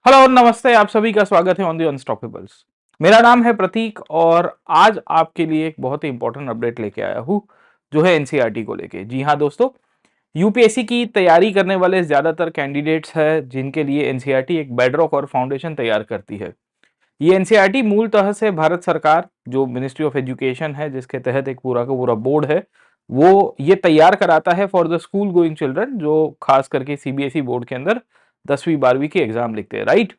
Hello नमस्ते, आप सभी का स्वागत है ऑन दी अनस्टॉपेबल्स। मेरा नाम है प्रतीक और आज आपके लिए एक बहुत ही इंपॉर्टेंट अपडेट लेके आया हूँ जो है एनसीईआरटी को लेके। जी हाँ दोस्तों, यूपीएससी की तैयारी करने वाले ज्यादातर कैंडिडेट्स हैं जिनके लिए एनसीईआरटी एक बेडरॉक और फाउंडेशन तैयार करती है। ये एनसीईआरटी मूलतः से भारत सरकार जो मिनिस्ट्री ऑफ एजुकेशन है जिसके तहत एक पूरा का पूरा बोर्ड है वो ये तैयार कराता है for the school going children जो खास करके सीबीएसई बोर्ड के अंदर 10वीं 12वीं की एग्जाम लिखते हैं, राइट।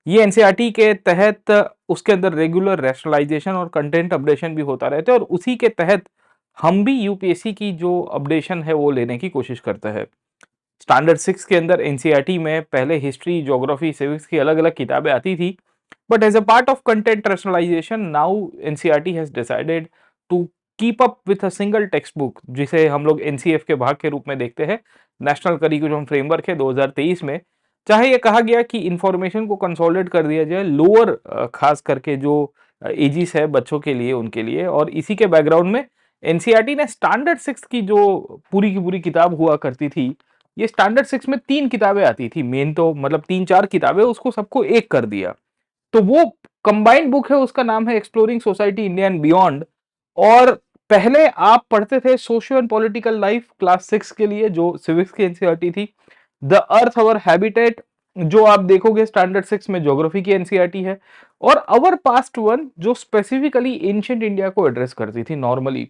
ये एनसीईआरटी के तहत उसके अंदर रेगुलर रैशनलाइजेशन और कंटेंट अपडेशन भी होता रहता है और उसी के तहत हम भी यूपीएससी की जो अपडेशन है वो लेने की कोशिश करते हैं। स्टैंडर्ड 6 के अंदर एनसीईआरटी में पहले हिस्ट्री, ज्योग्राफी, सिविक्स की अलग-अलग किताबें आती थी, but as a part of content rationalisation now NCERT has decided to keep up with a single text book जिसे हम लोग एनसीएफ के भाग के रूप में देखते हैं, नेशनल करिकुलम फ्रेमवर्क है 2023 में। चाहे ये कहा गया कि इंफॉर्मेशन को कंसोलिडेट कर दिया जाए लोअर खास करके जो एजिस है बच्चों के लिए उनके लिए, और इसी के बैकग्राउंड में एनसीईआरटी ने स्टैंडर्ड 6 की जो पूरी की पूरी किताब हुआ करती थी, ये स्टैंडर्ड 6 में 3 किताबें आती थी मेन, तो मतलब 3-4 किताबें उसको सबको एक कर दिया। तो वो कंबाइंड बुक है, उसका नाम है exploring society India and beyond. और पहले आप पढ़ते थे socio and political life class 6 के लिए जो सिविक्स की एनसीईआरटी थी, द अर्थ अवर हैबिटेट जो आप देखोगे स्टैंडर्ड 6 में ज्योग्राफी की एनसीईआरटी है, और अवर पास्ट वन जो स्पेसिफिकली एंशिएंट इंडिया को एड्रेस करती थी नॉर्मली।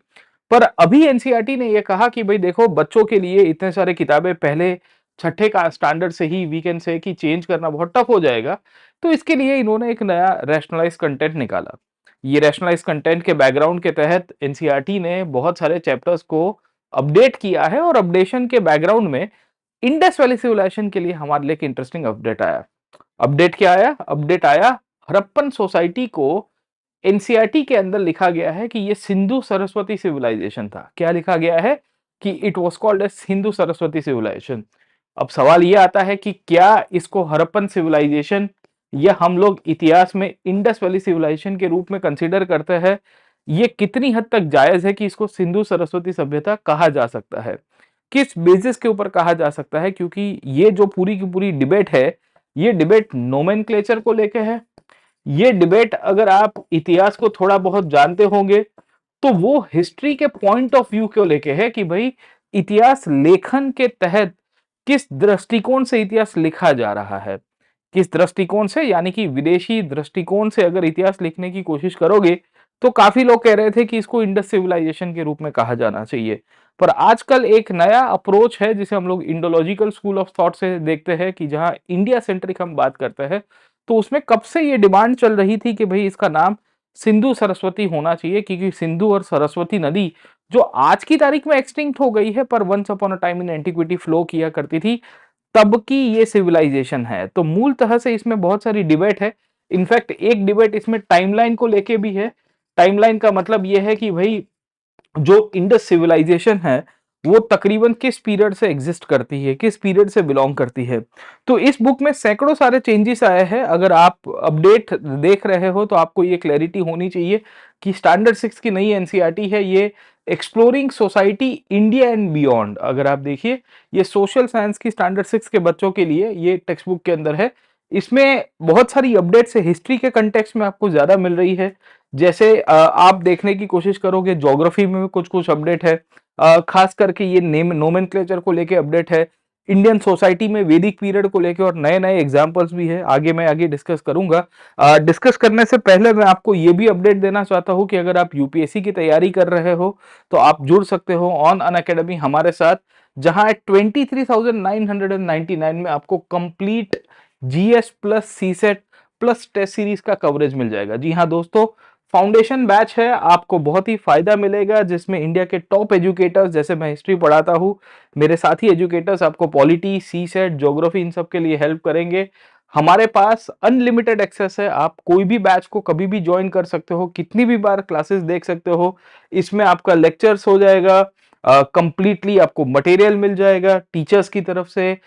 पर अभी एनसीईआरटी ने यह कहा कि भाई देखो, बच्चों के लिए इतने सारे किताबें पहले छठे का स्टैंडर्ड से ही वी कैन से कि चेंज करना बहुत टफ हो जाएगा। तो इसके लिए इन्होंने एक नया रैशनलाइज कंटेंट निकाला। ये रैशनलाइज कंटेंट के बैकग्राउंड के तहत एनसीईआरटी ने बहुत सारे चैप्टर्स को अपडेट किया है, और अपडेशन के बैकग्राउंड में इंडस वैली सिविलाइजेशन के लिए हमारे लिए एक इंटरेस्टिंग अपडेट आया। अपडेट क्या आया? अपडेट आया हड़प्पन सोसाइटी को एनसीईआरटी के अंदर लिखा गया है कि ये सिंधु सरस्वती सिविलाइजेशन था। क्या लिखा गया है? कि it was called as Sindhu Saraswati civilisation. अब सवाल ये आता है कि क्या इसको हड़प्पन सिविलाइजेशन या हम लोग इतिहास में इंडस वैली सिविलाइजेशन के रूप में कंसीडर करते हैं, ये कितनी हद तक जायज है कि इसको सिंधु सरस्वती सभ्यता कहा जा सकता है? किस बेसिस के ऊपर कहा जा सकता है? क्योंकि ये जो पूरी की पूरी डिबेट है, ये डिबेट नोमेनक्लेचर को लेके है। ये डिबेट अगर आप इतिहास को थोड़ा बहुत जानते होंगे तो वो हिस्ट्री के पॉइंट ऑफ व्यू को लेके है कि भाई इतिहास लेखन के तहत किस दृष्टिकोण से इतिहास लिखा जा रहा है। किस दृष्टिकोण से, यानी कि विदेशी दृष्टिकोण से अगर इतिहास लिखने की कोशिश करोगे तो काफी लोग कह रहे थे कि इसको इंडस सिविलाइजेशन के रूप में कहा जाना चाहिए। पर आजकल एक नया अप्रोच है जिसे हम लोग इंडोलॉजिकल स्कूल ऑफ थॉट से देखते हैं कि जहां इंडिया सेंट्रिक हम बात करते हैं, तो उसमें कब से ये डिमांड चल रही थी कि भाई इसका नाम सिंधु सरस्वती होना चाहिए, क्योंकि सिंधु और सरस्वती नदी जो आज की तारीख में एक्सटिंक्ट हो गई है पर once upon a time in antiquity flow किया करती थी, तब की ये सिविलाइजेशन है। तो मूलतः से इसमें बहुत सारी डिबेट है। इनफैक्ट एक डिबेट इसमें टाइमलाइन को लेके भी है। टाइमलाइन का मतलब ये है कि भाई जो इंडस सिविलाइजेशन है वो तकरीबन किस पीरियड से एग्जिस्ट करती है, किस पीरियड से बिलोंग करती है। तो इस बुक में सैकड़ों सारे चेंजेस आए हैं। अगर आप अपडेट देख रहे हो तो आपको ये क्लैरिटी होनी चाहिए कि स्टैंडर्ड 6 की नई एनसीईआरटी है ये exploring society India and beyond. अगर आप देखिए, ये सोशल साइंस की स्टैंडर्ड 6 के बच्चों के लिए ये टेक्स्ट बुक के अंदर है। इसमें बहुत सारी अपडेट्स है, हिस्ट्री के कंटेक्स्ट में आपको ज्यादा मिल रही है। जैसे आप देखने की कोशिश करोगे ज्योग्राफी में भी कुछ कुछ अपडेट है। खास करके ये नेम नोमेनक्लेचर को लेके अपडेट है। इंडियन सोसाइटी में वैदिक पीरियड को लेके और नए नए एग्जांपल्स भी है। आगे मैं आगे डिस्कस करूंगा। डिस्कस करने से पहले मैं आपको ये भी अपडेट देना चाहता हूं कि अगर आप यूपीएससी की तैयारी कर रहे हो तो आप जुड़ सकते हो ऑन अन अकेडमी हमारे साथ, जहां 23,999 में आपको complete GS plus CSAT plus test series का कवरेज मिल जाएगा। जी हाँ दोस्तों, फाउंडेशन बैच है, आपको बहुत ही फायदा मिलेगा जिसमें इंडिया के टॉप एजुकेटर्स, जैसे मैं हिस्ट्री पढ़ाता हूं, मेरे साथी एजुकेटर्स आपको पॉलिटी, सी सेट, ज्योग्राफी इन सब के लिए हेल्प करेंगे। हमारे पास अनलिमिटेड एक्सेस है, आप कोई भी बैच को कभी भी ज्वाइन कर सकते हो, कितनी भी बार क्लासेस देख सकते हो। इसमें आपका लेक्चर्स हो जाएगा, कंप्लीटली आपको मटेरियल मिल जाएगा टीचर्स की तरफ से।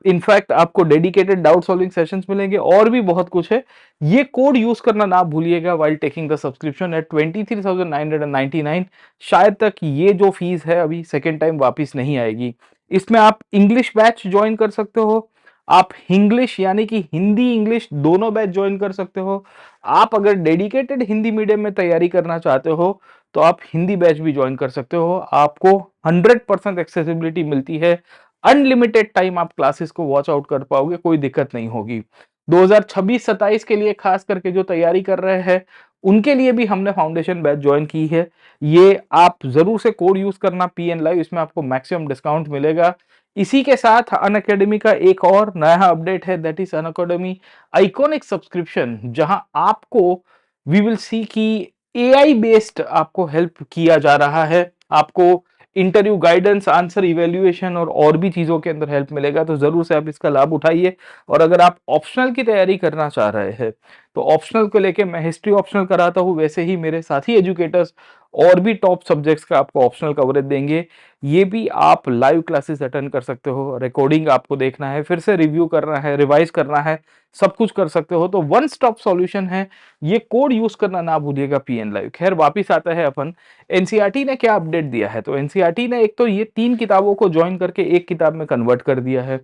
इनफैक्ट आपको डेडिकेटेड डाउट सॉल्विंग सेशंस मिलेंगे और भी बहुत कुछ है। ये कोड यूज करना ना भूलिएगा while taking the subscription eight 23,999। शायद तक ये जो फीस है अभी सेकेंड टाइम वापस नहीं आएगी। इसमें आप इंग्लिश बैच ज्वाइन कर सकते हो, आप इंग्लिश यानी कि हिंदी इंग्लिश दोनों बैच ज्वाइन कर सकते हो। आप अगर डेडिकेटेड हिंदी मीडियम में तैयारी करना चाहते हो तो आप हिंदी बैच भी ज्वाइन कर सकते हो। आपको 100% एक्सेसिबिलिटी मिलती है, अनलिमिटेड टाइम आप क्लासेस को वॉच आउट कर पाओगे, कोई दिक्कत नहीं होगी। 2026-27 के लिए खास करके जो तैयारी कर रहे हैं उनके लिए भी हमने फाउंडेशन बैच ज्वाइन की है। ये आप जरूर से कोड यूज करना PN लाइव, इसमें आपको मैक्सिमम डिस्काउंट मिलेगा। इसी के साथ अनअकैडमी का एक और नया अपडेट है, that is Unacademy iconic subscription, जहां आपको वी विल सी कि AI बेस्ड आपको हेल्प किया जा रहा है। आपको इंटरव्यू गाइडेंस, आंसर इवेल्युएशन और भी चीजों के अंदर हेल्प मिलेगा, तो जरूर से आप इसका लाभ उठाइए। और अगर आप ऑप्शनल की तैयारी करना चाह रहे हैं तो ऑप्शनल को लेके मैं हिस्ट्री ऑप्शनल कराता हूं, वैसे ही मेरे साथी एजुकेटर्स और भी टॉप सब्जेक्ट्स का आपको ऑप्शनल कवरेज देंगे। ये भी आप लाइव क्लासेस अटेंड कर सकते हो, रिकॉर्डिंग आपको देखना है, फिर से रिव्यू करना है, रिवाइज करना है, सब कुछ कर सकते हो। तो वन स्टॉप सॉल्यूशन है, ये कोड यूज करना ना भूलिएगा PN लाइव। खैर वापिस आता है अपन, एनसीईआरटी ने क्या अपडेट दिया है। तो एनसीईआरटी ने एक तो ये 3 किताबों को ज्वाइन करके एक किताब में कन्वर्ट कर दिया है।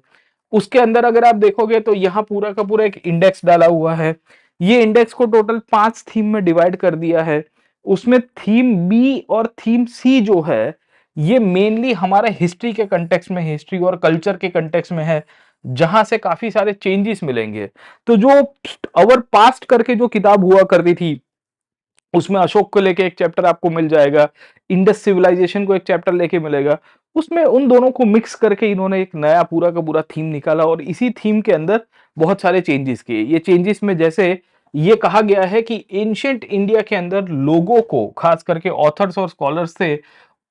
उसके अंदर अगर आप देखोगे तो यहाँ पूरा का पूरा एक इंडेक्स डाला हुआ है। ये इंडेक्स को टोटल 5 थीम में डिवाइड कर दिया है। उसमें थीम बी और थीम सी जो है ये मेनली हमारे हिस्ट्री के कंटेक्स्ट में, हिस्ट्री और कल्चर के कंटेक्स्ट में है, जहां से काफी सारे चेंजेस मिलेंगे। तो जो अवर पास्ट करके जो किताब हुआ करती थी उसमें अशोक को लेके एक चैप्टर आपको मिल जाएगा, इंडस सिविलाइजेशन को एक चैप्टर लेके मिलेगा। उसमें उन दोनों को मिक्स करके इन्होंने एक नया पूरा का पूरा थीम निकाला और इसी थीम के अंदर बहुत सारे चेंजेस किए। ये चेंजेस में जैसे ये कहा गया है कि एंशिएंट इंडिया के अंदर लोगों को, खास करके ऑथर्स और स्कॉलर्स थे,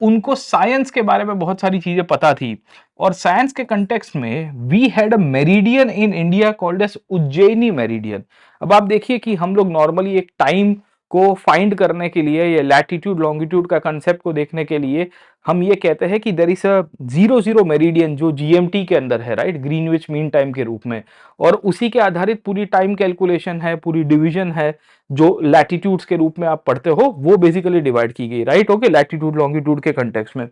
उनको साइंस के बारे में बहुत सारी चीजें पता थी। और साइंस के कंटेक्स्ट में we had a meridian in India called as Ujjaini meridian. अब आप देखिए कि हम लोग नॉर्मली एक टाइम को फाइंड करने के लिए, ये लैटिट्यूड लॉन्गिट्यूड का कंसेप्ट को देखने के लिए हम ये कहते हैं कि देयर इज अ 00 मेरिडियन जो GMT के अंदर है, राइट, ग्रीनविच मीन टाइम के रूप में। और उसी के आधारित पूरी टाइम कैलकुलेशन है, पूरी डिवीजन है, जो लैटिट्यूड्स के रूप में आप पढ़ते हो वो बेसिकली डिवाइड की गई, राइट, ओके, लैटिट्यूड लॉन्गिट्यूड के कंटेक्स्ट में।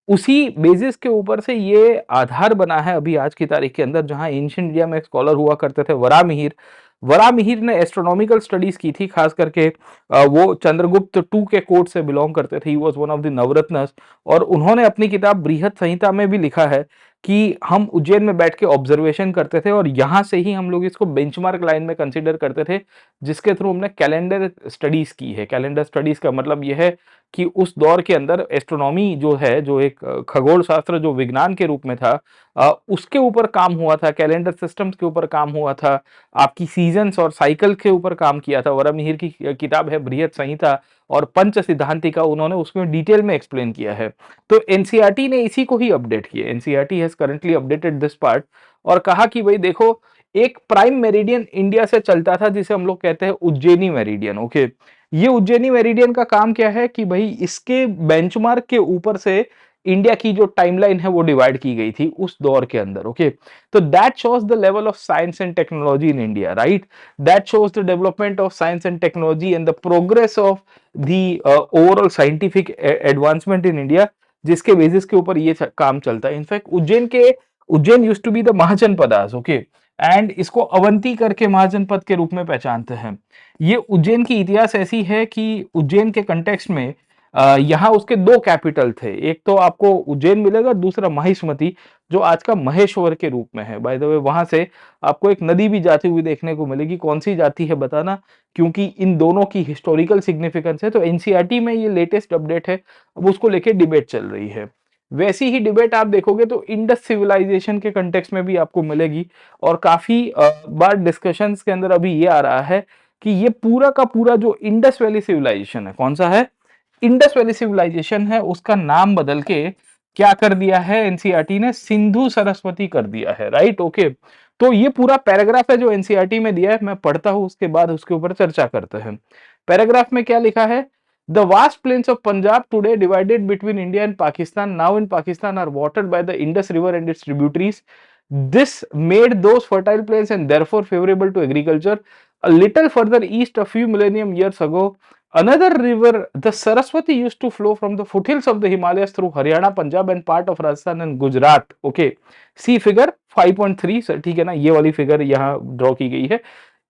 उसी बेसिस के ऊपर से ये आधार बना है अभी आज की तारीख के अंदर, जहां एंशिएंट इंडिया में एक स्कॉलर हुआ करते थे वरामिहिर। वरामिहिर ने एस्ट्रोनॉमिकल स्टडीज की थी, खास करके वो चंद्रगुप्त टू के कोर्ट से बिलोंग करते थे, he was one of the navratnas. और उन्होंने अपनी किताब बृहत संहिता में भी लिखा है कि हम उज्जैन में बैठ के ऑब्जर्वेशन करते थे और यहां से ही हम लोग इसको बेंचमार्क लाइन में कंसीडर करते थे, जिसके थ्रू हमने कैलेंडर स्टडीज की है। कैलेंडर स्टडीज का मतलब यह है कि उस दौर के अंदर एस्ट्रोनॉमी जो है, जो एक खगोल शास्त्र जो विज्ञान के रूप में था, उसके ऊपर काम हुआ था, कैलेंडर सिस्टम्स के ऊपर काम हुआ था, आपकी सीजन्स और साइकिल के ऊपर काम किया था। वरामिहिर की किताब है बृहत संहिता और पंच सिद्धांतिका, उन्होंने उसमें डिटेल में एक्सप्लेन किया है। तो एनसीईआरटी ने इसी को ही अपडेट किया। NCERT has currently updated this part और कहा कि भाई देखो, एक प्राइम मेरिडियन इंडिया से चलता था जिसे हम लोग कहते हैं उज्जैनी मेरिडियन, ओके। ये उज्जैनी मेरिडियन का काम क्या है कि भाई इसके बेंचमार्क के ऊपर से इंडिया की जो टाइमलाइन है वो डिवाइड की गई थी उस दौर के अंदर, ओके। तो that shows the level of science and technology in India, right, that shows the development of science and technology and the progress of the overall scientific advancement in India, जिसके basis के ऊपर ये काम चलता है। In fact Ujjain used to be the Mahajanapadas, okay, and इसको अवंती करके महाजनपद के रूप में पहचानते हैं। ये उज्जैन की इतिहास ऐसी है कि उज्जैन के कंटेक्स्ट में यहाँ उसके 2 कैपिटल थे। एक तो आपको उज्जैन मिलेगा, दूसरा महिष्मति जो आज का महेश्वर के रूप में है। बाय द वे वहां से आपको एक नदी भी जाती हुई देखने को मिलेगी, कौन सी जाती है बताना, क्योंकि इन दोनों की हिस्टोरिकल सिग्निफिकेंस है। तो एनसीईआरटी में ये लेटेस्ट अपडेट है, अब उसको लेके डिबेट चल रही है। वैसी ही डिबेट आप देखोगे तो इंडस सिविलाइजेशन के कंटेक्स्ट में भी आपको मिलेगी। और काफी बार डिस्कशंस के अंदर अभी ये आ रहा है कि ये पूरा का पूरा जो इंडस वैली सिविलाइजेशन है, कौन सा है, इंडस वैली सिविलाइजेशन है, उसका नाम बदल के क्या कर दिया है एनसीईआरटी ने, सिंधु सरस्वती कर दिया है, राइट, ओके। तो ये पूरा पैराग्राफ है जो एनसीईआरटी में दिया है, मैं पढ़ता हूं, उसके बाद उसके ऊपर चर्चा करते हैं। पैराग्राफ में क्या लिखा है, The vast plains of Punjab today divided between India and Pakistan now in Pakistan are watered by the Indus River and its tributaries. This made those fertile plains and therefore favorable to agriculture. A little further east, a few millennium years ago, Another river, the Saraswati, used to flow from the foothills of the Himalayas through Haryana, Punjab and part of Rajasthan and Gujarat. Okay, see figure 5.3, sir ठीक है ना, ये वाली figure यहाँ draw की गई है.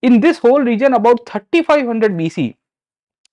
In this whole region about 3500 BC,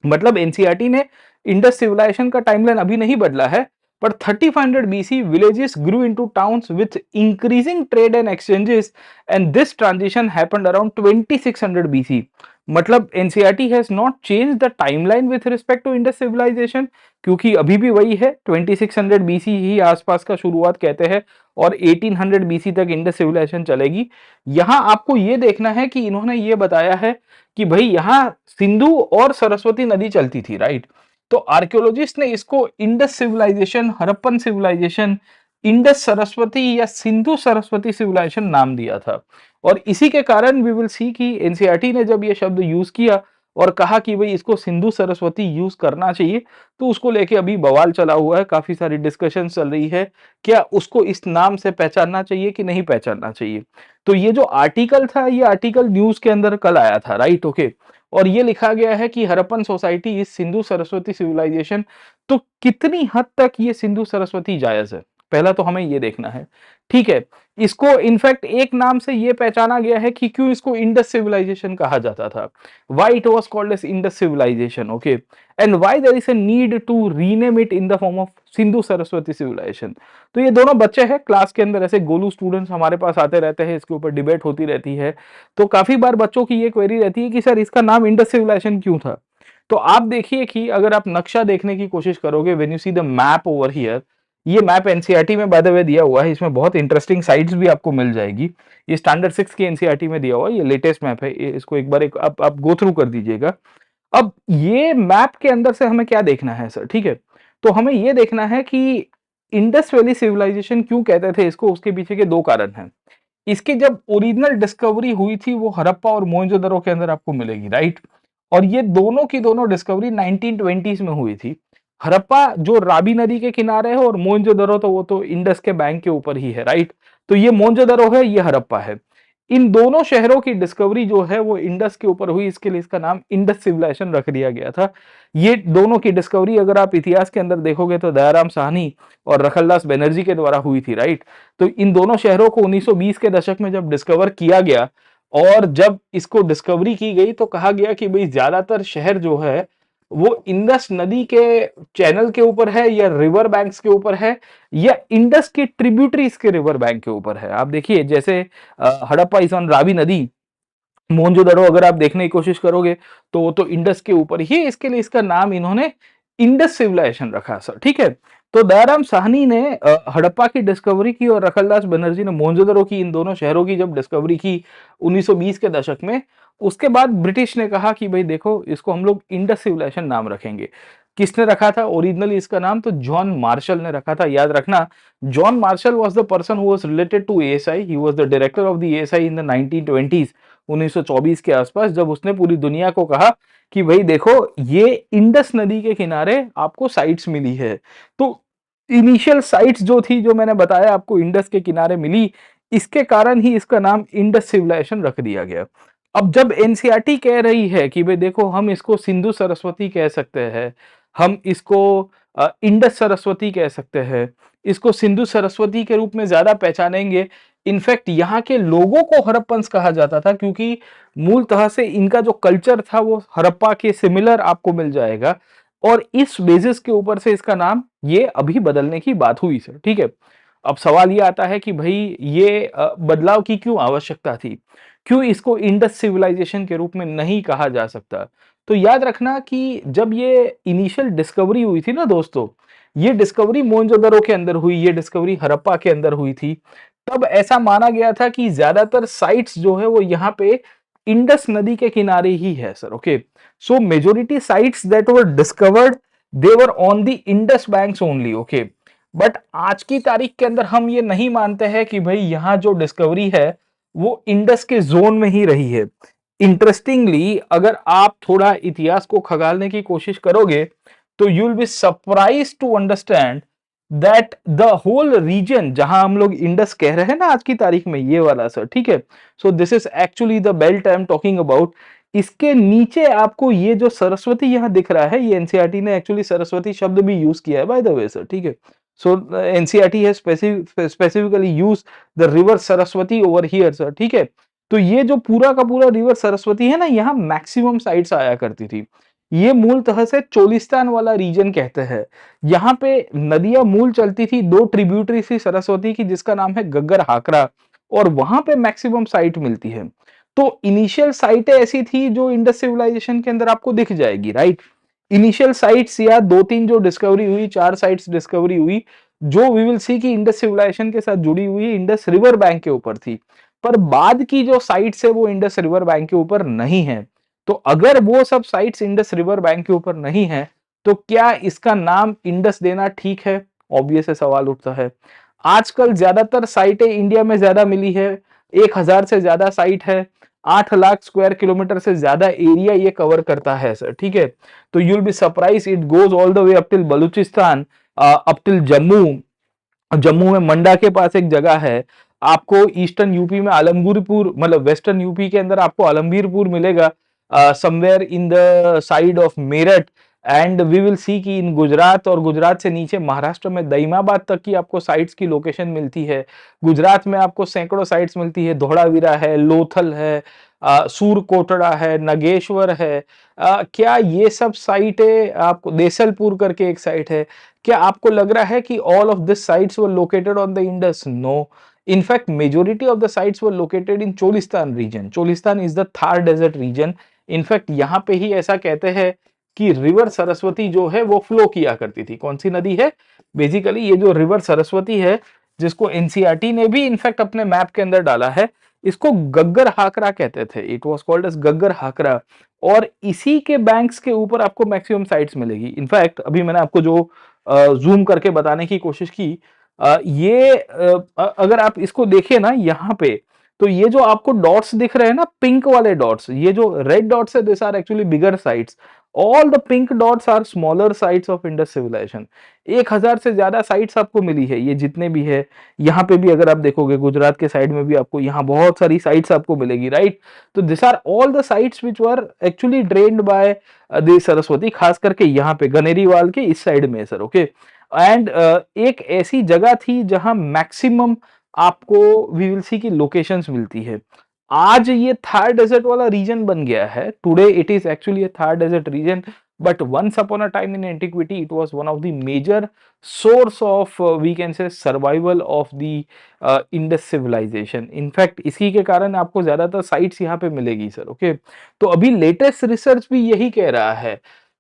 मतलब एनसीईआरटी ने इंडस सिविलाइजेशन का टाइमलाइन अभी नहीं बदला है, पर 3500 BC villages grew into towns with increasing trade and exchanges, and this transition happened around 2600 BC. मतलब NCERT has not change the timeline with respect to Indus civilisation, क्योंकि अभी भी वही है 2600 बीसी ही आसपास का शुरुआत कहते हैं और 1800 बीसी तक इंडस सिविलाइजेशन चलेगी. यहां आपको यह देखना है कि इन्होंने ये बताया है कि भाई यहां सिंधु और सरस्वती नदी चलती थी, राइट. तो आर्कियोलॉजिस्ट ने इसको Indus civilisation, Harappan civilisation, Indus Saraswati या सिंधु सरस्वती सिविलाइजेशन नाम दिया था. और इसी के कारण वी विल सी कि एनसीईआरटी ने जब ये शब्द यूज किया और कहा कि भाई इसको सिंधु सरस्वती यूज करना चाहिए, तो उसको लेके अभी बवाल चला हुआ है, काफी सारी डिस्कशन चल रही है, क्या उसको इस नाम से पहचानना चाहिए कि नहीं पहचानना चाहिए. तो ये जो आर्टिकल था, ये आर्टिकल न्यूज के अंदर कल आया था, राइट. ओके, और ये लिखा गया है कि Harappan society is Sindhu Saraswati civilisation. तो कितनी हद तक ये सिंधु सरस्वती जायज है, पहला तो हमें ये देखना है. ठीक है, इसको इनफैक्ट एक नाम से ये पहचाना गया है कि क्यों इसको इंडस सिविलाइजेशन कहा जाता था, why it was called as Indus civilisation. Okay, and why there is a need to rename it in the form of Sindhu Saraswati civilisation. तो ये दोनों बच्चे हैं क्लास के अंदर, ऐसे गोलू स्टूडेंट्स हमारे पास आते रहते हैं, इसके ऊपर डिबेट होती रहती है. तो काफी बार बच्चों की ये क्वेरी रहती है कि सर इसका नाम इंडस सिविलाइजेशन क्यों था. तो आप देखिए कि अगर आप नक्शा देखने की कोशिश करोगे, when you see the map over here, ये मैप एनसीईआरटी में बाय द वे दिया हुआ है, इसमें बहुत इंटरेस्टिंग साइट्स भी आपको मिल जाएगी. ये स्टैंडर्ड 6 की एनसीईआरटी में दिया हुआ है, ये लेटेस्ट मैप है, इसको एक बार आप गो थ्रू कर दीजिएगा. अब ये मैप के अंदर से हमें क्या देखना है सर, ठीक है. तो हमें ये देखना है कि इंडस वैली सिविलाइजेशन क्यों कहते थे इसको, उसके पीछे के दो कारण हैं. इसकी जब ओरिजिनल डिस्कवरी हुई थी वो हड़प्पा और मोहनजोदड़ो के अंदर आपको मिलेगी, राइट. और ये दोनों की दोनों डिस्कवरी 1920s में हुई थी. हड़प्पा जो रावी नदी के किनारे है और मोहनजोदड़ो तो वो तो इंडस के बैंक के ऊपर ही है, राइट. तो ये मोहनजोदड़ो है, ये हड़प्पा है. इन दोनों शहरों की डिस्कवरी जो है वो इंडस के ऊपर हुई, इसके लिए इसका नाम इंडस सिविलाइजेशन रख दिया गया था. ये दोनों की डिस्कवरी अगर आप इतिहास के अंदर देखोगे तो दयाराम साहनी और रखलदास बनर्जी के द्वारा हुई थी, राइट. तो इन दोनों शहरों को 1920 के दशक में जब डिस्कवर किया गया और जब इसको डिस्कवरी की गई तो कहा गया कि भाई ज्यादातर शहर जो है वो इंडस नदी के चैनल के ऊपर है या रिवर बैंक्स के ऊपर है या इंडस के ट्रिब्यूटरीज के रिवर बैंक के ऊपर है. आप देखिए जैसे हड़प्पा इज ऑन रावी नदी, मोहनजोदड़ो अगर आप देखने की कोशिश करोगे तो इंडस के ऊपर ही, इसके लिए इसका नाम इन्होंने इंडस सिविलाइजेशन रखा सर, ठीक है. तो दयाराम साहनी ने हड़प्पा की डिस्कवरी की और रखलदास बनर्जी ने मोहनजोदड़ो की, इन दोनों शहरों की जब डिस्कवरी की 1920 के दशक में, उसके बाद ब्रिटिश ने कहा कि भाई देखो इसको हम लोग इंडस सिविलाइजेशन नाम रखेंगे. किसने रखा था ओरिजिनली इसका नाम, तो जॉन मार्शल ने रखा था. याद रखना, John Marshall was the person who was related to ASI, he was the director of the ASI in the 1920s, 1924 के आसपास, जब उसने पूरी दुनिया को कहा कि भाई देखो ये इंडस नदी के किनारे आपको साइट्स मिली है. तो इनिशियल साइट्स जो थी, जो मैंने बताया आपको इंडस के किनारे मिली, इसके कारण ही इसका नाम इंडस सिविलाइजेशन रख दिया गया. अब जब एनसीईआरटी कह रही है कि भाई देखो हम इसको सिंधु सरस्वती कह सकते हैं, हम इसको इंडस सरस्वती कह सकते हैं, इसको सिंधु सरस्वती के रूप में ज्यादा पहचानेंगे. इनफैक्ट यहाँ के लोगों को हड़प्पन्स कहा जाता था क्योंकि मूलतः से इनका जो कल्चर था वो हड़प्पा के सिमिलर आपको मिल जाएगा, और इस बेसिस के ऊपर से इसका नाम ये अभी बदलने की बात हुई सर, ठीक है. अब सवाल ये आता है कि भाई ये बदलाव की क्यों आवश्यकता थी, क्यों इसको इंडस सिविलाइजेशन के रूप में नहीं कहा जा सकता. तो याद रखना कि जब ये इनिशियल डिस्कवरी हुई थी ना दोस्तों, ये डिस्कवरी मोहनजोदड़ो के अंदर हुई, ये डिस्कवरी हड़प्पा के अंदर हुई थी, तब ऐसा माना गया था कि ज्यादातर साइट्स जो है वो यहाँ पे इंडस नदी के किनारे ही है sir. Okay, so majority sites that were discovered they were on the Indus banks only. Okay, but आज की तारीख के अंदर हम ये नहीं मानते हैं कि भाई यहाँ जो डिस्कवरी है वो इंडस के जोन में ही रही है. इंटरेस्टिंगली अगर आप थोड़ा इतिहास को खगालने की कोशिश करोगे तो you will be surprise to understand that the whole region जहां हम लोग इंडस कह रहे हैं ना आज की तारीख में, ये वाला सर, ठीक है. So this is actually the belt I am talking about. इसके नीचे आपको ये जो सरस्वती यहाँ दिख रहा है, ये एनसीईआरटी ने एक्चुअली सरस्वती शब्द भी यूज किया है बाय द वे सर, ठीक है। So NCERT has specifically use the river Saraswati over here sir, ठीक है। तो ये जो पूरा का पूरा रिवर सरस्वती है ना, यहाँ मैक्सिमम साइट्स आया करती थी। ये मूलतः से चोलिस्तान वाला रीजन कहते हैं। यहाँ पे नदियां मूल चलती थी, दो ट्रिब्यूटरी थी सरस्वती की, जिसका नाम है गग्गर हाकरा, और वहां पे मैक्सिमम साइट मिलती है। तो इनिशियल साइटें ऐसी थी जो इंडस सिविलाइजेशन के अंदर आपको दिख जाएगी, राइट। इनिशियल साइट्स या दो तीन जो डिस्कवरी हुई, चार साइट्स डिस्कवरी हुई, जो वी विल सी कि इंडस सिविलाइजेशन के साथ जुड़ी हुई इंडस रिवर बैंक के ऊपर थी। पर बाद की जो साइट्स है वो इंडस रिवर बैंक के ऊपर नहीं है। तो अगर वो सब साइट्स इंडस रिवर बैंक के ऊपर नहीं है, तो क्या इसका नाम इंडस देना ठीक है? ऑब्वियस सवाल उठता है। आजकल ज्यादातर साइटें इंडिया में ज्यादा मिली है, 1000 से ज्यादा साइट है, 8 लाख स्क्वायर किलोमीटर से ज्यादा एरिया ये कवर करता है सर, ठीक है। तो you will be surprise, it goes all the way up till Balochistan, up till Jammu. Jammu में मंडा के पास एक जगह है, आपको ईस्टर्न यूपी में आलमगीरपुर, मतलब वेस्टर्न यूपी के अंदर आपको आलमगीरपुर मिलेगा, somewhere in the side of Meerut. And we will see कि इन गुजरात, और गुजरात से नीचे महाराष्ट्र में दईमाबाद तक की आपको साइट्स की लोकेशन मिलती है। गुजरात में आपको सैकड़ों साइट्स मिलती है, धोलावीरा है, लोथल है, सूरकोटड़ा है, नगेश्वर है। क्या ये सब साइटें आपको, देसलपुर करके एक साइट है, क्या आपको लग रहा है कि all of this sites were located on the Indus? No. In fact, majority of the sites were located in Cholistan region. Cholistan is the Thar desert region. In fact, यहाँ पे ही ऐसा कहते हैं कि रिवर सरस्वती जो है वो फ्लो किया करती थी। कौन सी नदी है? बेसिकली ये जो रिवर सरस्वती है, जिसको एनसीईआरटी ने भी इनफैक्ट अपने मैप के अंदर डाला है, इसको गग्गर हाकरा कहते थे। It was called as Ghaggar Hakra. और इसी के बैंक्स के ऊपर आपको मैक्सिमम साइट्स मिलेगी। इनफैक्ट अभी मैंने आपको जो जूम करके बताने की कोशिश की, ये अगर आप इसको देखें ना यहाँ पे, तो ये जो आपको डॉट्स दिख रहे हैं ना, पिंक वाले डॉट्स, ये जो रेड डॉट्स है, this are actually bigger sites. All the pink dots are smaller sites of Indus civilization. 1000 से ज्यादा साइट्स आपको मिली है, ये जितने भी है। यहाँ पे भी अगर आप देखोगे, गुजरात के साइड में भी आपको यहाँ बहुत सारी साइट्स आपको मिलेगी, राइट। तो this are all the sites which were actually drained by the Saraswati, खास करके यहाँ पे गनेरीवाल के इस साइड में सर, ओके। एंड एक ऐसी जगह थी जहां मैक्सिमम आपको वी विल सी की लोकेशंस मिलती है। आज ये थार डेजर्ट वाला रीजन बन गया है। Today it is actually a Thar desert region, but once upon a time in antiquity it was one of the major source of we can say survival of the Indus civilization. In fact इसी के कारण आपको ज्यादातर sites यहाँ पे मिलेगी sir, okay. तो अभी लेटेस्ट रिसर्च भी यही कह रहा है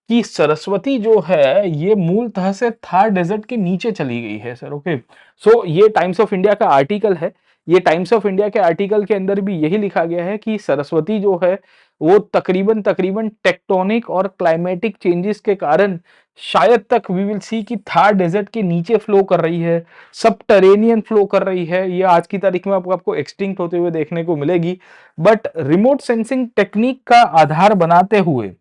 कि सरस्वती जो है ये मूलतः से थार डेजर्ट के नीचे चली गई है सर, ओके। सो ये टाइम्स ऑफ इंडिया का आर्टिकल है। ये टाइम्स ऑफ इंडिया के आर्टिकल के अंदर भी यही लिखा गया है कि सरस्वती जो है वो तकरीबन तकरीबन टेक्टोनिक और क्लाइमेटिक चेंजेस के कारण शायद तक वी विल सी कि थार डेजर्ट के नीचे फ्लो कर रही है, सबटरेनियन फ्लो कर रही है। ये आज की तारीख में आपको एक्सटिंक्ट होते हुए देखने को मिलेगी। बट रिमोट सेंसिंग टेक्निक का आधार बनाते हुए,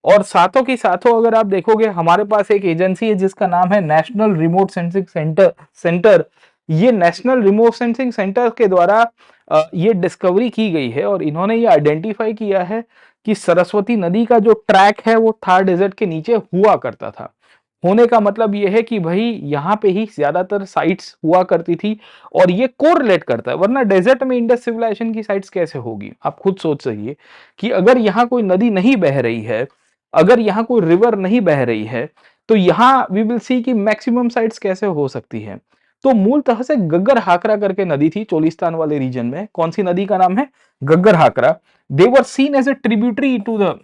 और साथों की साथों अगर आप देखोगे, हमारे पास एक एजेंसी है जिसका नाम है नेशनल रिमोट सेंसिंग सेंटर। ये नेशनल रिमोट सेंसिंग सेंटर के द्वारा ये डिस्कवरी की गई है, और इन्होंने ये आइडेंटिफाई किया है कि सरस्वती नदी का जो ट्रैक है वो थार डेजर्ट के नीचे हुआ करता था। होने का मतलब ये है कि भाई यहाँ पे ही ज्यादातर साइट्स हुआ करती थी, और ये कोरिलेट करता है, वरना डेजर्ट में इंडस सिविलाइजेशन की साइट्स कैसे होगी? आप खुद सोच सकिए कि अगर यहाँ कोई नदी नहीं बह रही है, अगर यहाँ कोई रिवर नहीं बह रही है, तो यहाँ वी विल सी कि मैक्सिमम साइट्स कैसे हो सकती है। तो मूलतः से गग्गर हाकरा करके नदी थी चोलिस्तान वाले रीजन में। कौन सी नदी का नाम है? Ghaggar Hakra. They were seen as a tributary to the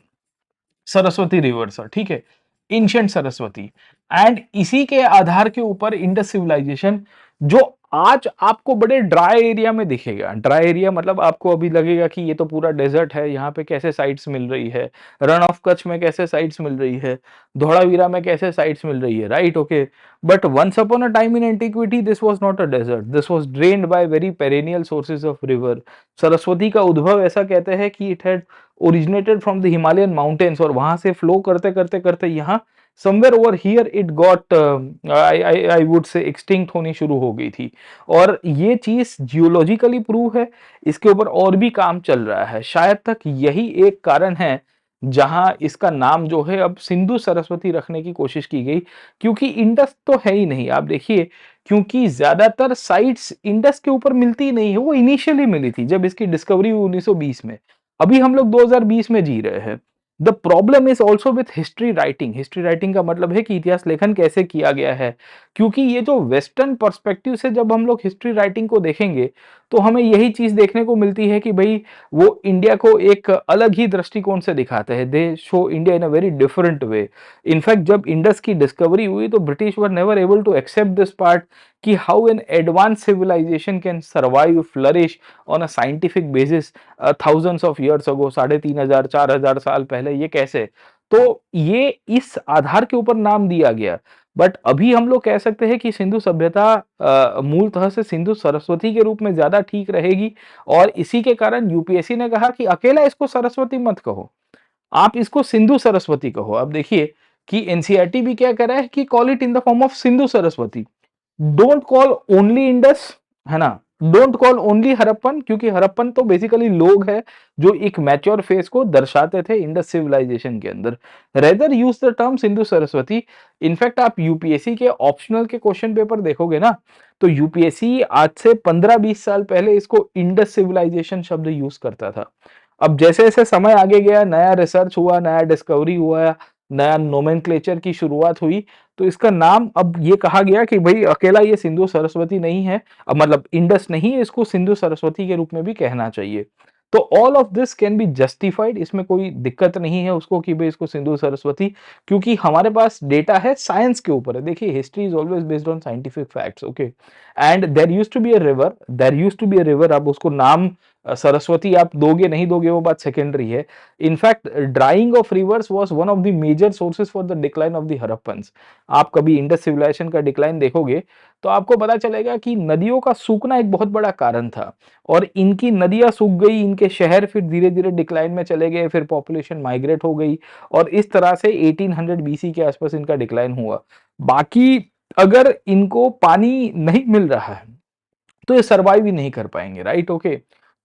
Saraswati river sir, ठीक है, एंशिएंट सरस्वती। एंड इसी के आधार के ऊपर इंडस सिविलाइजेशन, जो आज आपको बड़े ड्राई एरिया में दिखेगा, ड्राई एरिया मतलब आपको अभी लगेगा कि ये तो पूरा डेजर्ट है, यहाँ पे कैसे साइट्स मिल रही है, रन ऑफ कच्छ में कैसे साइट्स मिल रही है, धौलावीरा में कैसे साइट्स मिल रही है, right, okay. But once upon a time in antiquity this was not a desert, this was drained by very perennial sources of river. Saraswati का उद्भव ऐसा कहते हैं कि it had originated from the Himalayan mountains, और वहां से फ्लो करते करते करते यहाँ somewhere over here it got I would say extinct होनी शुरू हो गई थी। और ये चीज जियोलॉजिकली प्रूव है, इसके ऊपर और भी काम चल रहा है। शायद तक यही एक कारण है जहां इसका नाम जो है अब सिंधु सरस्वती रखने की कोशिश की गई, क्योंकि इंडस तो है ही नहीं। आप देखिए, क्योंकि ज्यादातर साइट्स इंडस के ऊपर मिलती ही नहीं है। वो इनिशियली मिली थी जब इसकी डिस्कवरी हुई 1920 में। अभी हम लोग 2020 में जी रहे हैं। The problem is also with history writing. History writing का मतलब है कि इतिहास लेखन कैसे किया गया है, क्योंकि ये जो वेस्टर्न पर्सपेक्टिव से जब हम लोग हिस्ट्री राइटिंग को देखेंगे तो हमें यही चीज देखने को मिलती है कि भाई वो इंडिया को एक अलग ही दृष्टिकोण से दिखाते हैं। They show India in a very different way. In fact जब इंडस की डिस्कवरी हुई तो British were never able to accept this part कि how an advance civilization can survive flourish on a scientific basis thousands of years ago, 3500 4000 साल पहले, ये कैसे। तो ये इस आधार के ऊपर नाम दिया गया। बट अभी हम लोग कह सकते हैं कि सिंधु सभ्यता मूलतः से सिंधु सरस्वती के रूप में ज्यादा ठीक रहेगी। और इसी के कारण यूपीएससी ने कहा कि अकेला इसको सरस्वती मत कहो, आप इसको सिंधु सरस्वती कहो। अब देखिए कि एनसीईआरटी भी क्या कर रहा है कि call it in the form of Sindhu Saraswati. Don't call only Indus, है ना। डोंट कॉल ओनली हड़प्पन, क्योंकि हड़प्पन तो बेसिकली लोग है जो एक मैच्योर फेज को दर्शाते थे इंडस सिविलाइजेशन के अंदर। Rather use the term Sindhu Saraswati. In fact आप यूपीएससी के ऑप्शनल के क्वेश्चन पेपर देखोगे ना, तो यूपीएससी आज से 15-20 साल पहले इसको इंडस सिविलाइजेशन शब्द यूज करता था। अब जैसे जैसे समय आगे गया, नया रिसर्च हुआ, नया डिस्कवरी हुआ, नया नोमेनक्लेचर की शुरुआत हुई, तो इसका नाम अब ये कहा गया कि भाई अकेला ये सिंधु सरस्वती नहीं है, अब मतलब इंडस नहीं है, इसको सिंधु सरस्वती के रूप में भी कहना चाहिए। तो all of this can be justified, इसमें कोई दिक्कत नहीं है उसको कि भाई इसको सिंधु सरस्वती, क्योंकि हमारे पास डेटा है साइंस के ऊपर है। देखिए history is always based on scientific facts, okay. And there used to be a river, there used to be a river. अब उसको नाम सरस्वती आप दोगे नहीं दोगे वो बात सेकेंडरी है। In fact drying of rivers was one of the major sources for the decline of the Harappans. आप कभी इंडस सिविलाइजेशन का डिक्लाइन देखोगे तो आपको पता चलेगा कि नदियों का सूखना एक बहुत बड़ा कारण था। और इनकी नदियां सूख गई, इनके शहर फिर धीरे धीरे डिक्लाइन में चले गए, फिर पॉपुलेशन माइग्रेट हो गई, और इस तरह से 1800 बीसी के आसपास इनका डिक्लाइन हुआ। बाकी अगर इनको पानी नहीं मिल रहा है तो ये सर्वाइव ही नहीं कर पाएंगे, राइट, ओके।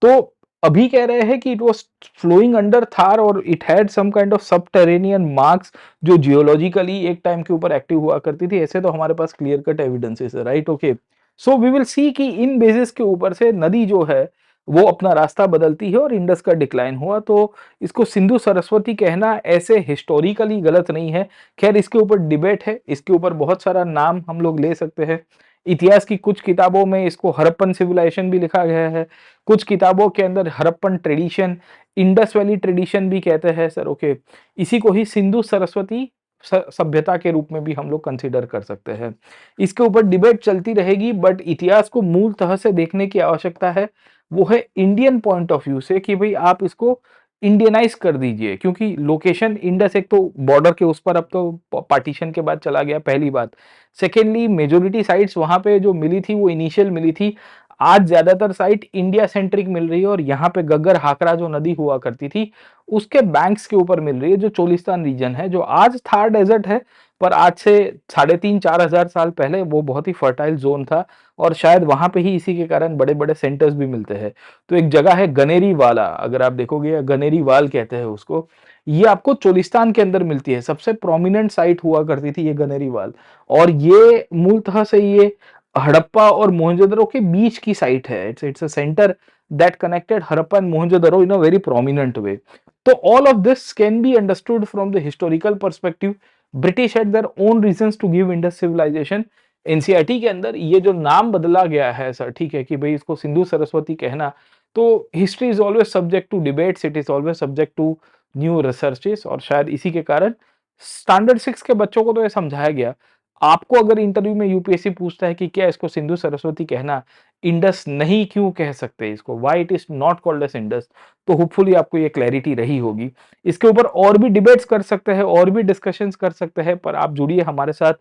तो अभी कह रहे हैं कि it was flowing under Thar और it had some kind of subterranean marks, जो जियोलॉजिकली एक टाइम के ऊपर एक्टिव हुआ करती थी। ऐसे तो हमारे पास क्लियर कट एविडेंसेस है, right, okay. So we will see कि इन बेसिस के ऊपर से नदी जो है वो अपना रास्ता बदलती है और इंडस का डिक्लाइन हुआ। तो इसको सिंधु सरस्वती कहना ऐसे हिस्टोरिकली गलत नहीं है। खैर इसके ऊपर डिबेट है, इसके ऊपर बहुत सारा नाम हम लोग ले सकते हैं। इतिहास की कुछ किताबों में इसको हड़प्पन सिविलाइजेशन भी लिखा गया है, कुछ किताबों के अंदर Harappan tradition, Indus valley tradition भी कहते हैं सर, ओके। इसी को ही सिंधु सरस्वती सभ्यता के रूप में भी हम लोग कंसीडर कर सकते हैं। इसके ऊपर डिबेट चलती रहेगी, बट इतिहास को मूल तह से देखने की आवश्यकता है। वो है इंडियन पॉइंट ऑफ व्यू से कि भाई आप इसको इंडियनाइज कर दीजिए, क्योंकि लोकेशन इंडस एक तो बॉर्डर के उस पर अब तो पार्टीशन के बाद चला गया, पहली बात। सेकेंडली मेजोरिटी साइट्स वहां पे जो मिली थी वो इनिशियल मिली थी। आज ज्यादातर साइट इंडिया सेंट्रिक मिल रही है, और यहाँ पे गग्गर हाकरा जो नदी हुआ करती थी उसके बैंक्स के ऊपर मिल रही है, जो चोलिस्तान रीजन है, जो आज थार डेजर्ट है, पर आज से 3,500-4,000 साल पहले वो बहुत ही फर्टाइल जोन था। और शायद वहां पे ही इसी के कारण बड़े बड़े सेंटर्स भी मिलते हैं। तो एक जगह है गनेरी वाला, अगर आप देखोगे गनेरी वाल कहते हैं उसको, ये आपको चोलिस्तान के अंदर मिलती है। सबसे प्रोमिनेंट साइट हुआ करती थी ये गनेरी वाल, और ये मूलतः से ये हड़प्पा और मोहनजोदड़ो के बीच की साइट है। It's a centre that connected Harappa and Mohenjodaro in a very prominent way. तो all of this can be understood from the historical perspective. British had their own reasons to give Indus civilization. NCERT के अंदर ये जो नाम बदला गया है sir, ठीक है, कि भाई इसको सिंधु सरस्वती कहना, तो history is always subject to debates, it is always subject to new researches, और शायद इसी के कारण स्टैंडर्ड 6 के बच्चों को तो ये समझाया गया। आपको अगर इंटरव्यू में यूपीएससी पूछता है कि क्या इसको सिंधु सरस्वती कहना इंडस नहीं क्यों कह सकते, इसको why it is not called as Indus, तो होपफुली आपको ये क्लैरिटी रही होगी। इसके ऊपर और भी डिबेट्स कर सकते हैं, और भी डिस्कशंस कर सकते हैं, पर आप जुड़िए हमारे साथ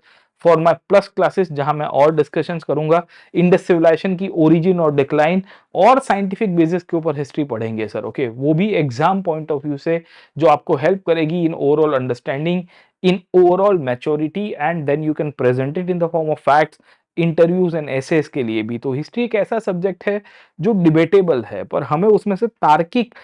फॉर माय प्लस क्लासेस, जहां मैं और डिस्कशंस करूंगा। इंडस सिविलाइजेशन की ओरिजिन और डिक्लाइन और साइंटिफिक बेसिस के ऊपर हिस्ट्री पढ़ेंगे सर, ओके। वो भी एग्जाम पॉइंट ऑफ व्यू से, जो आपको हेल्प करेगी in overall understanding in overall maturity and then you can present it in the form of facts, interviews and essays के लिए भी। तो हिस्ट्री एक ऐसा सब्जेक्ट है जो डिबेटेबल है, पर हमें उसमें से तार्किक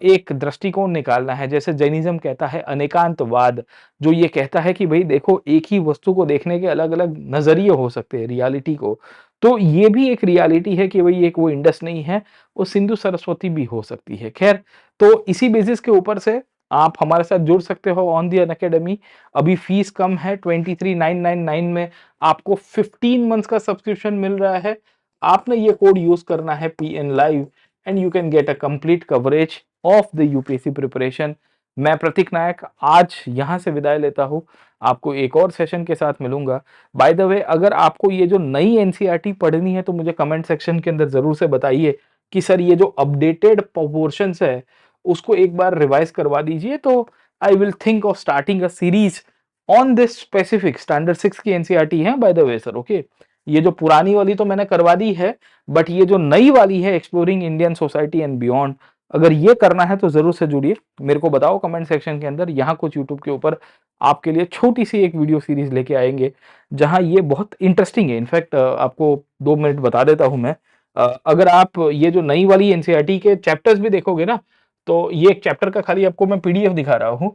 एक दृष्टिकोण निकालना है। जैसे जैनिज्म कहता है अनेकांतवाद, जो ये कहता है कि भाई देखो एक ही वस्तु को देखने के अलग अलग नजरिए हो सकते हैं रियलिटी को। तो ये भी एक रियलिटी है कि भाई एक वो इंडस नहीं है, वो सिंधु सरस्वती भी हो सकती है। खैर, तो इसी बेसिस के ऊपर से आप हमारे साथ जुड़ सकते हो ऑन दी अनअकैडमी। अभी फीस कम है, 23,999 में आपको 15 मंथ्स का सब्सक्रिप्शन मिल रहा है। आपने ये कोड यूज करना है PN live and you can get a complete coverage of the UPSC preparation. मैं प्रतीक नायक आज यहां से विदाई लेता हूं, आपको एक और सेशन के साथ मिलूंगा। बाय द वे, अगर आपको ये जो नई एनसीईआरटी पढ़नी है तो मुझे कमेंट सेक्शन के अंदर जरूर से बताइए कि सर ये जो अपडेटेड पोर्शंस है उसको एक बार रिवाइज करवा दीजिए। तो I will think of starting a series on this specific standard 6 की एनसीईआरटी है by the way sir. Okay, ये जो पुरानी वाली तो मैंने करवा दी है, बट ये जो नई वाली है exploring Indian society and beyond, अगर ये करना है तो जरूर से जुड़िए। मेरे को बताओ कमेंट सेक्शन के अंदर, यहाँ कुछ यूट्यूब के ऊपर आपके लिए छोटी सी एक वीडियो सीरीज लेके आएंगे जहां ये बहुत इंटरेस्टिंग है। इनफैक्ट आपको 2 मिनट बता देता हूं मैं। अगर आप ये जो नई वाली एनसीईआरटी के चैप्टर्स भी देखोगे ना, तो ये एक चैप्टर का खाली आपको मैं पीडीएफ दिखा रहा हूँ।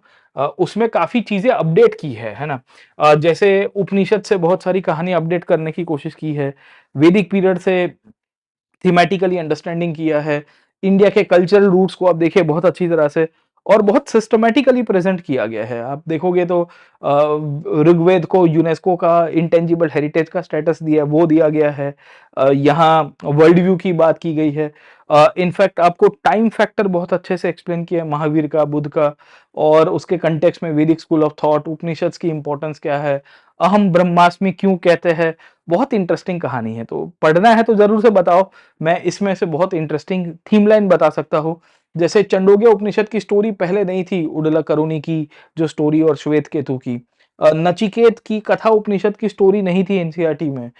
उसमें काफी चीजें अपडेट की है ना। जैसे उपनिषद से बहुत सारी कहानी अपडेट करने की कोशिश की है, वैदिक पीरियड से थीमेटिकली अंडरस्टैंडिंग किया है, इंडिया के कल्चरल रूट्स को आप देखिए बहुत अच्छी तरह से और बहुत सिस्टमैटिकली प्रेजेंट किया गया है। आप देखोगे तो ऋग्वेद को यूनेस्को का इंटेंजिबल हेरिटेज का स्टेटस दिया, वो दिया गया है। यहाँ वर्ल्ड व्यू की बात की गई है। इनफैक्ट आपको टाइम फैक्टर बहुत अच्छे से एक्सप्लेन किया है, महावीर का, बुद्ध का, और उसके कंटेक्स्ट में वैदिक स्कूल ऑफ थॉट, उपनिषद की इंपॉर्टेंस क्या है, अहम ब्रह्मास्मि क्यों कहते हैं। बहुत इंटरेस्टिंग कहानी है, तो पढ़ना है तो जरूर से बताओ। मैं इसमें से बहुत इंटरेस्टिंग थीम लाइन बता सकता हूँ। जैसे चंडोग्य उपनिषद की स्टोरी पहले नहीं थी, उडला करुणी की जो स्टोरी और श्वेत केतु की। नचिकेत की कथा उपनिषद की स्टोरी नहीं थी एनसीईआरटी में।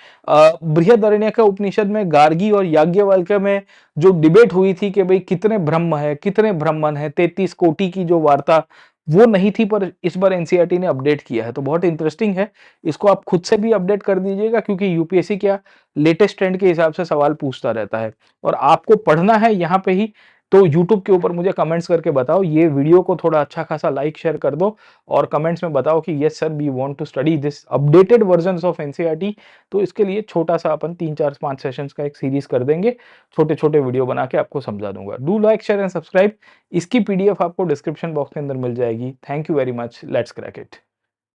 बृहदारण्यक उपनिषद में गार्गी और याज्ञवल्क्य में जो डिबेट हुई थी कि भाई कितने ब्रह्म है कितने ब्राह्मण है, 33 कोटि की जो वार्ता, वो नहीं थी, पर इस बार एनसीईआरटी ने अपडेट किया है, तो बहुत इंटरेस्टिंग है। इसको आप खुद से भी अपडेट कर दीजिएगा, क्योंकि यूपीएससी क्या लेटेस्ट ट्रेंड के हिसाब से सवाल पूछता रहता है और आपको पढ़ना है यहाँ पे ही। तो यूट्यूब के ऊपर मुझे कमेंट्स करके बताओ, ये वीडियो को थोड़ा अच्छा खासा लाइक शेयर कर दो और कमेंट्स में बताओ कि yes sir we want to study this updated versions of NCERT. तो इसके लिए छोटा सा अपन 3 4 5 सेशंस का एक सीरीज कर देंगे, छोटे छोटे वीडियो बना के आपको समझा दूंगा। Do like share and subscribe. इसकी पीडीएफ आपको डिस्क्रिप्शन बॉक्स के अंदर मिल जाएगी। Thank you very much, let's crack it.